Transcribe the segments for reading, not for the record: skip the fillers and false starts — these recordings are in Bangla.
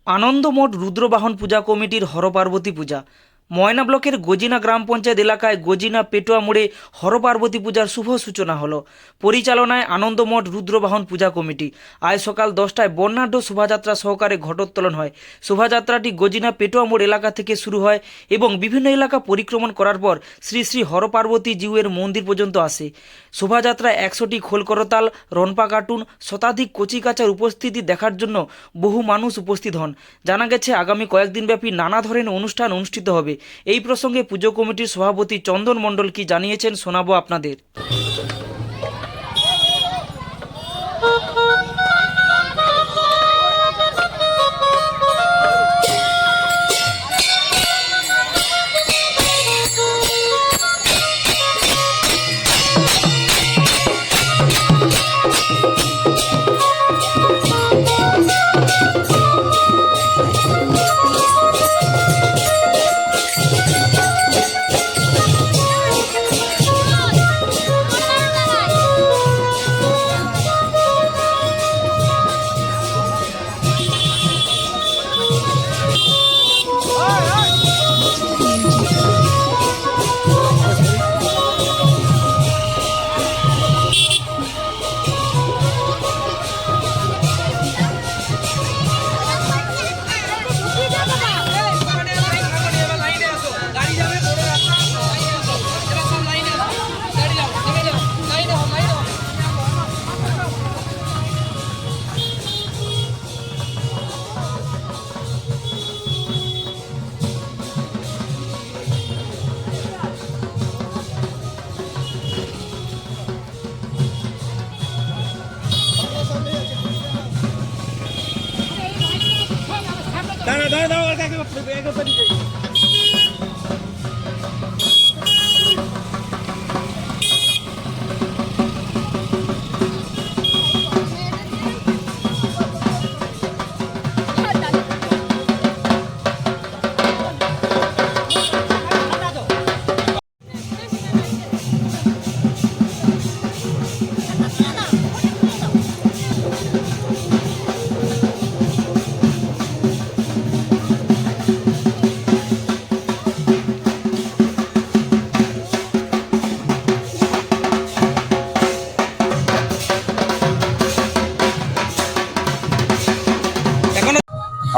আনন্দমঠ রুদ্রবাহন পূজা কমিটির হরপার্বতী পূজা ময়না ব্লকের গজিনা গ্রাম পঞ্চায়েত এলাকায় গজিনা পেটোয়া মোড়ে হরপার্বতী পূজার শুভ সূচনা হলো। পরিচালনায় আনন্দমঠ রুদ্রবাহন পূজা কমিটি। আজ সকাল 10টায় বর্ণাঢ্য শোভাযাত্রা সহকারে ঘটোত্তোলন হয়। শোভাযাত্রাটি গজিনা পেটোয়া মোড় এলাকা থেকে শুরু হয় এবং বিভিন্ন এলাকা পরিক্রমণ করার পর শ্রী শ্রী হরপার্বতী জিউয়ের মন্দির পর্যন্ত আসে। শোভাযাত্রায় 100টি খোল করতাল, রনপা কার্টুন, শতাধিক কচিকাচার উপস্থিতি দেখার জন্য বহু মানুষ উপস্থিত হন। জানা গেছে আগামী কয়েকদিন ব্যাপী নানা ধরনের অনুষ্ঠান অনুষ্ঠিত হবে। এই প্রসঙ্গে পুজো কমিটির সভাপতি চন্দন মণ্ডল কি জানিয়েছেন শোনাবো আপনাদের।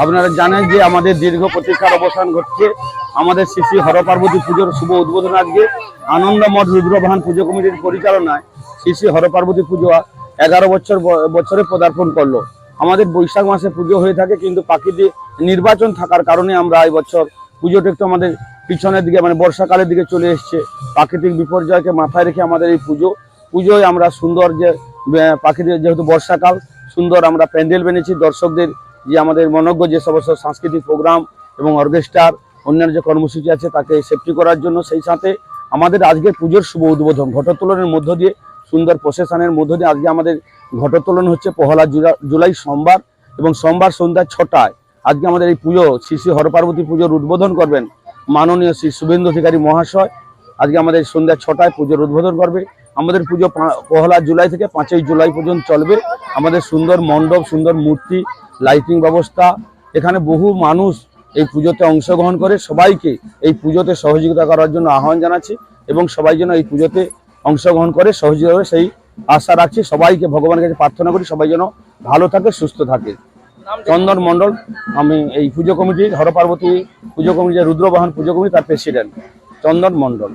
আপনারা জানেন যে আমাদের দীর্ঘ প্রতীক্ষার অবসান ঘটছে। আমাদের শ্রী শ্রী হরপার্বতী পুজোর শুভ উদ্বোধন আজকে আনন্দমঠ রুদ্রবাহন পুজো কমিটির পরিচালনায় শ্রী শ্রী হরপার্বতী পুজো 11 বছরে পদার্পণ করলো। আমাদের বৈশাখ মাসে পুজো হয়ে থাকে, কিন্তু প্রাকৃতিক নির্বাচন থাকার কারণে আমরা এই বছর পুজোটা একটু আমাদের পিছনের দিকে মানে বর্ষাকালের দিকে চলে এসছে। প্রাকৃতিক বিপর্যয়কে মাথায় রেখে আমাদের এই পুজোয় আমরা সুন্দর যে প্রাকৃতিক যেহেতু বর্ষাকাল সুন্দর আমরা প্যান্ডেল বেঁধেছি। দর্শকদের যে আমাদের মনজ্ঞ যে সমস্ত সাংস্কৃতিক প্রোগ্রাম এবং অর্কেস্ট্রার অন্যান্য যে কর্মসূচি আছে তাকে সেফটি করার জন্য, সেই সাথে আমাদের আজকে পুজোর শুভ উদ্বোধন ঘটোত্তোলনের মধ্য দিয়ে সুন্দর প্রসেশনের মধ্য দিয়ে আজকে আমাদের ঘটোত্তোলন হচ্ছে 1 জুলাই সোমবার, এবং সোমবার সন্ধ্যা 6টায় আজকে আমাদের এই পুজো শ্রী শ্রী হরপার্বতী পুজোর উদ্বোধন করবেন মাননীয় শ্রী শুভেন্দু অধিকারী মহাশয়। আজকে আমাদের সন্ধ্যা 6টায় পুজোর উদ্বোধন করবে। আমাদের পুজো 1 জুলাই থেকে 5 জুলাই পর্যন্ত চলবে। আমাদের সুন্দর মণ্ডপ, সুন্দর মূর্তি, লাইটিং ব্যবস্থা, এখানে বহু মানুষ এই পুজোতে অংশগ্রহণ করে। সবাইকে এই পুজোতে সহযোগিতা করার জন্য আহ্বান জানাচ্ছি এবং সবাই যেন এই পুজোতে অংশগ্রহণ করে সহযোগিতা করে সেই আশা রাখছি। সবাইকে ভগবানের কাছে প্রার্থনা করি সবাই যেন ভালো থাকে, সুস্থ থাকে। চন্দন মণ্ডল, আমি এই পুজো কমিটির হরপার্বতী পুজো কমিটি রুদ্রবাহন পুজো কমিটি তার প্রেসিডেন্ট চন্দন মণ্ডল।